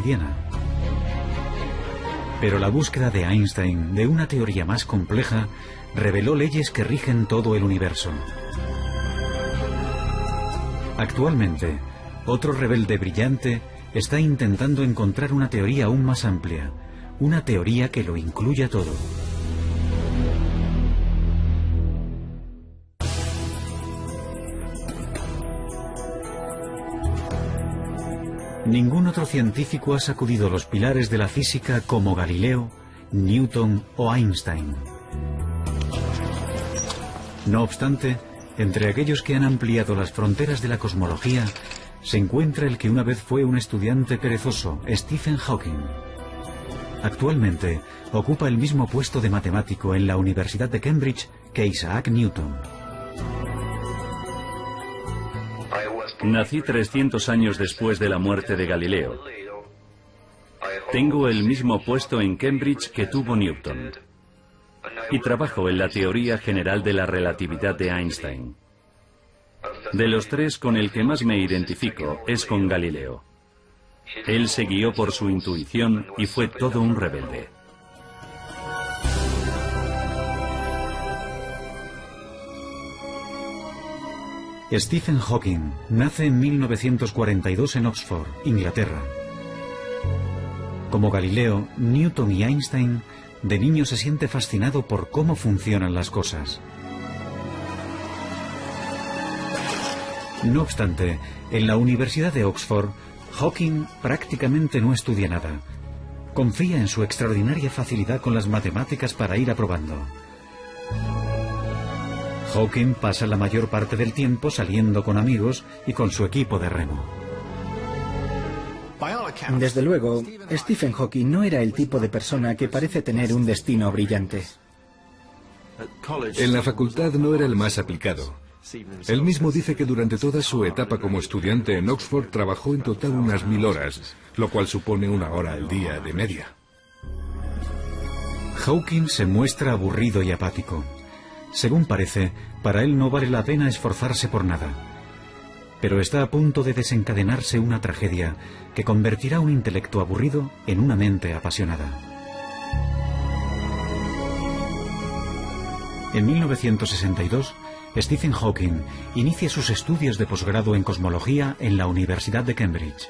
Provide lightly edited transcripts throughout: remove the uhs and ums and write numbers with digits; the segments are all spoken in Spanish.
cotidiana. Pero la búsqueda de Einstein de una teoría más compleja reveló leyes que rigen todo el universo. Actualmente, otro rebelde brillante está intentando encontrar una teoría aún más amplia, una teoría que lo incluya todo. Ningún otro científico ha sacudido los pilares de la física como Galileo, Newton o Einstein. No obstante, entre aquellos que han ampliado las fronteras de la cosmología, se encuentra el que una vez fue un estudiante perezoso, Stephen Hawking. Actualmente, ocupa el mismo puesto de matemático en la Universidad de Cambridge que Isaac Newton. Nací 300 años después de la muerte de Galileo. Tengo el mismo puesto en Cambridge que tuvo Newton. Y trabajo en la teoría general de la relatividad de Einstein. De los tres, con el que más me identifico es con Galileo. Él se guió por su intuición y fue todo un rebelde. Stephen Hawking nace en 1942 en Oxford, Inglaterra. Como Galileo, Newton y Einstein, de niño se siente fascinado por cómo funcionan las cosas. No obstante, en la Universidad de Oxford, Hawking prácticamente no estudia nada. Confía en su extraordinaria facilidad con las matemáticas para ir aprobando. Hawking pasa la mayor parte del tiempo saliendo con amigos y con su equipo de remo. Desde luego, Stephen Hawking no era el tipo de persona que parece tener un destino brillante. En la facultad no era el más aplicado. Él mismo dice que durante toda su etapa como estudiante en Oxford trabajó en total unas 1000 horas, lo cual supone 1 hora al día de media. Hawking se muestra aburrido y apático. Según parece, para él no vale la pena esforzarse por nada. Pero está a punto de desencadenarse una tragedia que convertirá un intelecto aburrido en una mente apasionada. En 1962, Stephen Hawking inicia sus estudios de posgrado en cosmología en la Universidad de Cambridge.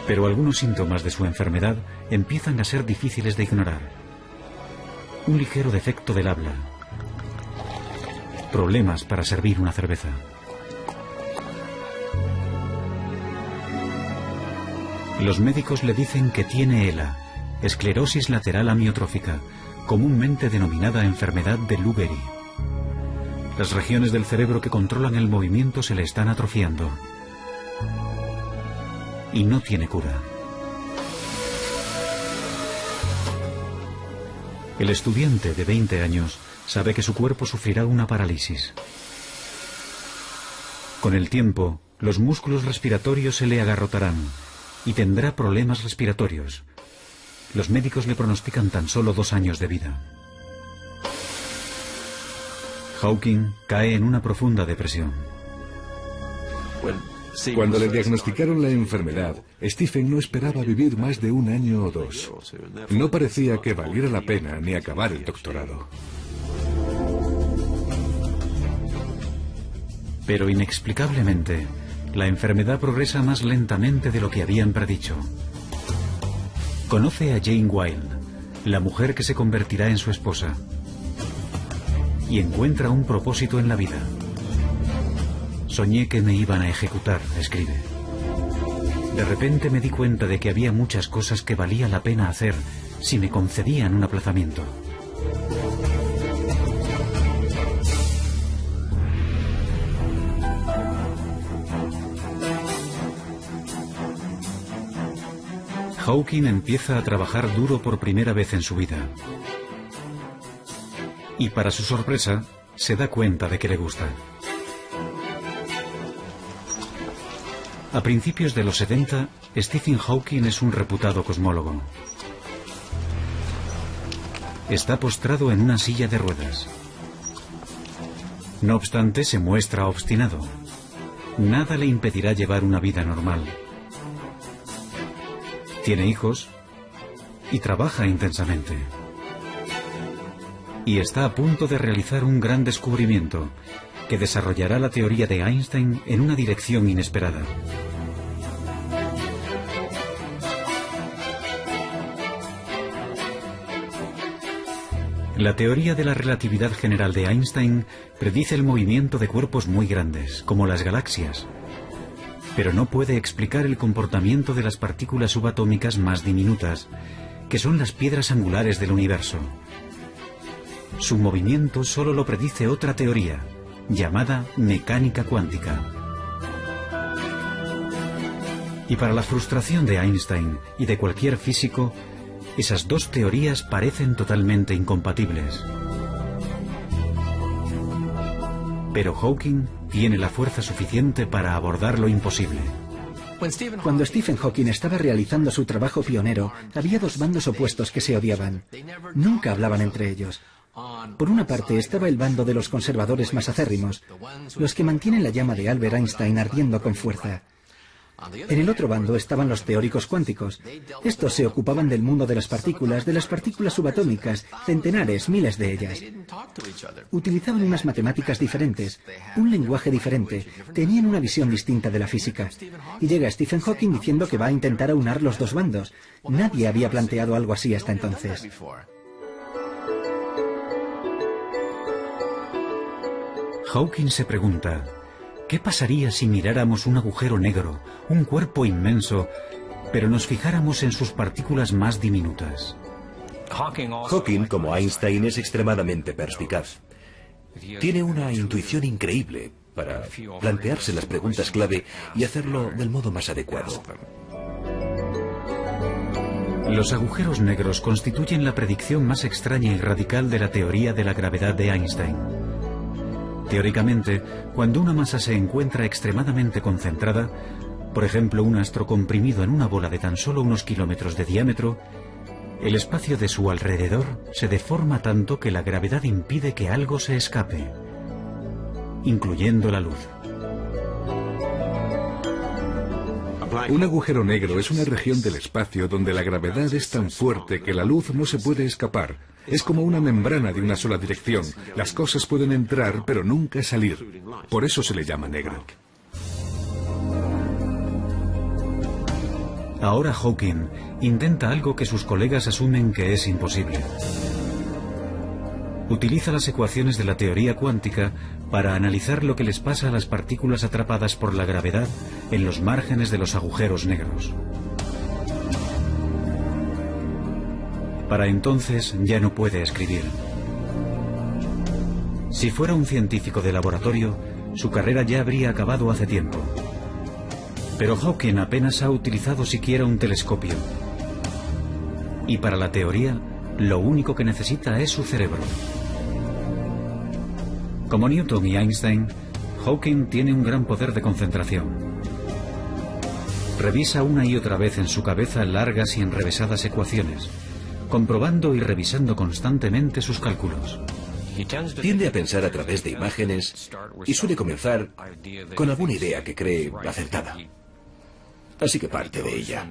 Pero algunos síntomas de su enfermedad empiezan a ser difíciles de ignorar. Un ligero defecto del habla. Problemas para servir una cerveza. Los médicos le dicen que tiene ELA, esclerosis lateral amiotrófica, comúnmente denominada enfermedad de Lou Gehrig. Las regiones del cerebro que controlan el movimiento se le están atrofiando. Y no tiene cura. El estudiante de 20 años sabe que su cuerpo sufrirá una parálisis. Con el tiempo, los músculos respiratorios se le agarrotarán y tendrá problemas respiratorios. Los médicos le pronostican tan solo 2 años de vida. Hawking cae en una profunda depresión. Cuando le diagnosticaron la enfermedad, Stephen no esperaba vivir más de 1 año o 2. No parecía que valiera la pena ni acabar el doctorado. Pero inexplicablemente, la enfermedad progresa más lentamente de lo que habían predicho. Conoce a Jane Wilde, la mujer que se convertirá en su esposa, y encuentra un propósito en la vida. Soñé que me iban a ejecutar, escribe. De repente me di cuenta de que había muchas cosas que valía la pena hacer si me concedían un aplazamiento. Hawking empieza a trabajar duro por primera vez en su vida. Y para su sorpresa, se da cuenta de que le gusta. A principios de los 70, Stephen Hawking es un reputado cosmólogo. Está postrado en una silla de ruedas. No obstante, se muestra obstinado. nada le impedirá llevar una vida normal. Tiene hijos y trabaja intensamente. Y está a punto de realizar un gran descubrimiento que desarrollará la teoría de Einstein en una dirección inesperada. La teoría de la relatividad general de Einstein predice el movimiento de cuerpos muy grandes, como las galaxias, pero no puede explicar el comportamiento de las partículas subatómicas más diminutas, que son las piedras angulares del universo. Su movimiento solo lo predice otra teoría, llamada mecánica cuántica. Y para la frustración de Einstein y de cualquier físico, esas dos teorías parecen totalmente incompatibles. Pero Hawking tiene la fuerza suficiente para abordar lo imposible. Cuando Stephen Hawking estaba realizando su trabajo pionero, había dos bandos opuestos que se odiaban. Nunca hablaban entre ellos. Por una parte estaba el bando de los conservadores más acérrimos, los que mantienen la llama de Albert Einstein ardiendo con fuerza. En el otro bando estaban los teóricos cuánticos. Estos se ocupaban del mundo de las partículas subatómicas, centenares, miles de ellas. Utilizaban unas matemáticas diferentes, un lenguaje diferente, tenían una visión distinta de la física. Y llega Stephen Hawking diciendo que va a intentar aunar los dos bandos. Nadie había planteado algo así hasta entonces. Hawking se pregunta, ¿qué pasaría si miráramos un agujero negro, un cuerpo inmenso, pero nos fijáramos en sus partículas más diminutas? Hawking, como Einstein, es extremadamente perspicaz. Tiene una intuición increíble para plantearse las preguntas clave y hacerlo del modo más adecuado. Los agujeros negros constituyen la predicción más extraña y radical de la teoría de la gravedad de Einstein. Teóricamente, cuando una masa se encuentra extremadamente concentrada, por ejemplo un astro comprimido en una bola de tan solo unos kilómetros de diámetro, el espacio de su alrededor se deforma tanto que la gravedad impide que algo se escape, incluyendo la luz. Un agujero negro es una región del espacio donde la gravedad es tan fuerte que la luz no se puede escapar. Es como una membrana de una sola dirección. Las cosas pueden entrar, pero nunca salir. Por eso se le llama negro. Ahora Hawking intenta algo que sus colegas asumen que es imposible. Utiliza las ecuaciones de la teoría cuántica para analizar lo que les pasa a las partículas atrapadas por la gravedad en los márgenes de los agujeros negros. Para entonces ya no puede escribir. Si fuera un científico de laboratorio, su carrera ya habría acabado hace tiempo. Pero Hawking apenas ha utilizado siquiera un telescopio. Y para la teoría, lo único que necesita es su cerebro. Como Newton y Einstein, Hawking tiene un gran poder de concentración. Revisa una y otra vez en su cabeza largas y enrevesadas ecuaciones, comprobando y revisando constantemente sus cálculos. Tiende a pensar a través de imágenes y suele comenzar con alguna idea que cree acertada. Así que parte de ella.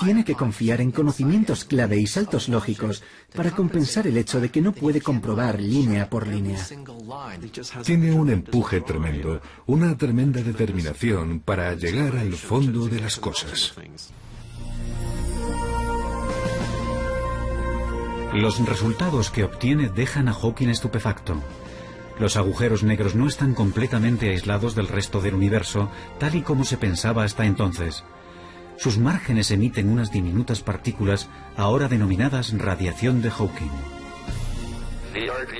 Tiene que confiar en conocimientos clave y saltos lógicos para compensar el hecho de que no puede comprobar línea por línea. Tiene un empuje tremendo, una tremenda determinación para llegar al fondo de las cosas. Los resultados que obtiene dejan a Hawking estupefacto. Los agujeros negros no están completamente aislados del resto del universo, tal y como se pensaba hasta entonces. Sus márgenes emiten unas diminutas partículas, ahora denominadas radiación de Hawking.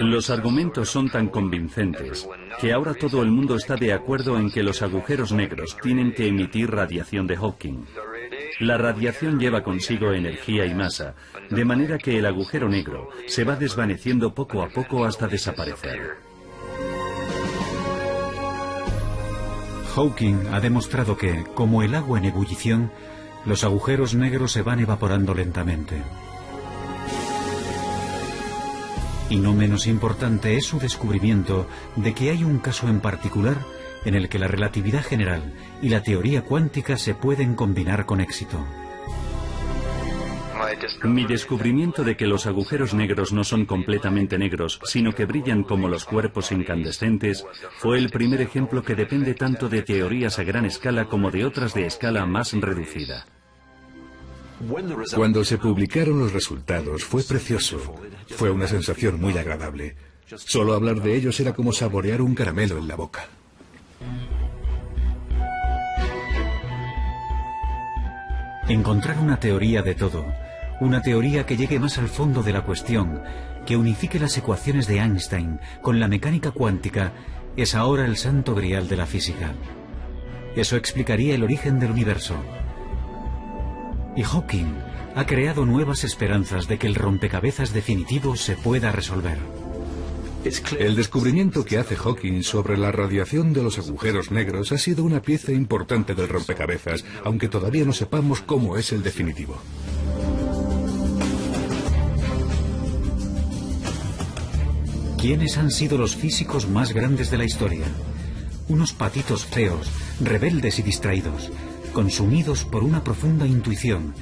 Los argumentos son tan convincentes que ahora todo el mundo está de acuerdo en que los agujeros negros tienen que emitir radiación de Hawking. La radiación lleva consigo energía y masa, de manera que el agujero negro se va desvaneciendo poco a poco hasta desaparecer. Hawking ha demostrado que, como el agua en ebullición, los agujeros negros se van evaporando lentamente. Y no menos importante es su descubrimiento de que hay un caso en particular en el que la relatividad general y la teoría cuántica se pueden combinar con éxito. Mi descubrimiento de que los agujeros negros no son completamente negros, sino que brillan como los cuerpos incandescentes, fue el primer ejemplo que depende tanto de teorías a gran escala como de otras de escala más reducida. Cuando se publicaron los resultados fue precioso. Fue una sensación muy agradable. Solo hablar de ellos era como saborear un caramelo en la boca. Encontrar una teoría de todo, una teoría que llegue más al fondo de la cuestión, que unifique las ecuaciones de Einstein con la mecánica cuántica, es ahora el santo grial de la física. Eso explicaría el origen del universo. Y Hawking ha creado nuevas esperanzas de que el rompecabezas definitivo se pueda resolver. El descubrimiento que hace Hawking sobre la radiación de los agujeros negros ha sido una pieza importante del rompecabezas, aunque todavía no sepamos cómo es el definitivo. ¿Quiénes han sido los físicos más grandes de la historia? Unos patitos feos, rebeldes y distraídos, consumidos por una profunda intuición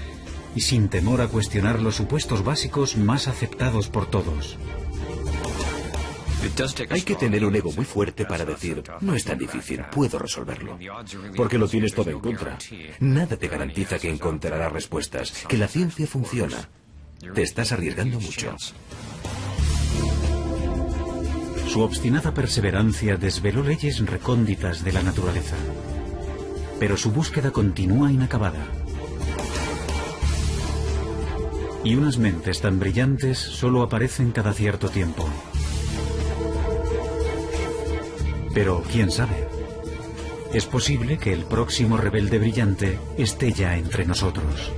y sin temor a cuestionar los supuestos básicos más aceptados por todos. Hay que tener un ego muy fuerte para decir, no es tan difícil, puedo resolverlo. Porque lo tienes todo en contra. Nada te garantiza que encontrarás respuestas, que la ciencia funciona. Te estás arriesgando mucho. Su obstinada perseverancia desveló leyes recónditas de la naturaleza. Pero su búsqueda continúa inacabada. Y unas mentes tan brillantes solo aparecen cada cierto tiempo. Pero, ¿quién sabe? Es posible que el próximo rebelde brillante esté ya entre nosotros.